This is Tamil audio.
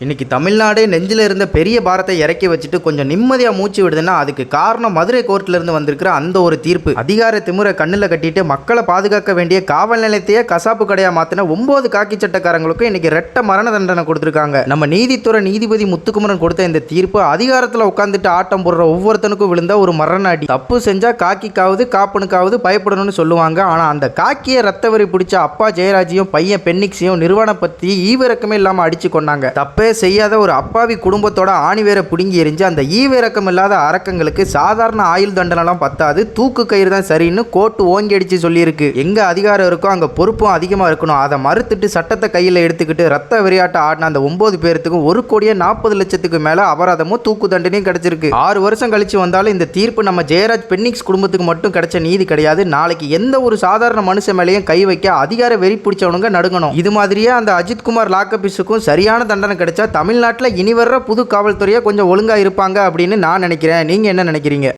இன்னைக்கு தமிழ்நாடே நெஞ்சில் இருந்த பெரிய பாரத்தை இறக்கி வச்சுட்டு கொஞ்சம் நிம்மதியாக மூச்சு விடுதுன்னா அதுக்கு காரணம் மதுரை கோர்ட்ல இருந்து வந்திருக்கிற அந்த ஒரு தீர்ப்பு. அதிகார திமுறை கண்ணில் கட்டிட்டு மக்களை பாதுகாக்க வேண்டிய காவல் நிலையத்தையே கசாப்பு கடையா மாத்தின 9 காக்கி சட்டக்காரங்களுக்கும் இன்னைக்கு ரெட்ட மரண தண்டனை கொடுத்திருக்காங்க. நம்ம நீதித்துறை நீதிபதி முத்துக்குமரன் கொடுத்த இந்த தீர்ப்பு அதிகாரத்தில் உட்காந்துட்டு ஆட்டம் போடுற ஒவ்வொருத்தனுக்கும் விழுந்த ஒரு மரண அடி. தப்பு செஞ்சா காக்கிக்காவது காப்பனுக்காவது பயப்படணும்னு சொல்லுவாங்க. ஆனா அந்த காக்கிய ரத்த வரி பிடிச்ச அப்பா ஜெயராஜையும் பையன் பென்னிக்ஸையும் நிறுவனம் பத்தி ஈவிரக்கமே இல்லாம அடிச்சு கொண்டாங்க. தப்பே செய்யாத ஒரு அப்பாவி குடும்பத்தோட ஆணிவேரை பிடுங்கி எரிஞ்சு அந்த ஈவிரக்கம் இல்லாத அரக்கங்களுக்கு சாதாரண ஆயுள் தண்டனைலாம் பத்தாது, தூக்கு கயிறு தான் சரின்னு கோர்ட்டு ஓங்கி அடிச்சு சொல்லியிருக்கு. எங்க அதிகாரம் இருக்கோ அங்க பொறுப்பும் அதிகமா இருக்கணும். அதை மறுத்துட்டு சட்டத்தை கையில் எடுத்துக்கிட்டு ரத்த விளையாட்ட ஆடின அந்த 9 பேர்த்துக்கும் 1,40,00,000 மேல அபராதமும் தூக்கு தண்டனையும் கிடைச்சிருக்கு. 6 வருஷம் கழிச்சு வந்தாலும் இந்த தீர்ப்பு நம்ம ஜெயராஜ் பென்னிக்ஸ் குடும்பத்துக்கு மட்டும் கிடைச்ச நீதி கிடையாது. நாளைக்கு எந்த ஒரு சாதாரண மனுஷன் மேலேயும் கை வைக்க அதிகார வெறி பிடிச்சவனுங்க நடுங்கணும். இது மாதிரியே அந்த அஜித்குமார் லாக்கபிஸுக்கும் சரியான தண்டனை கிடைச்சா தமிழ்நாட்டில் இனி வர்ற புது காவல்துறையை கொஞ்சம் ஒழுங்கா இருப்பாங்க அப்படின்னு நான் நினைக்கிறேன். நீங்க என்ன நினைக்கிறீங்க?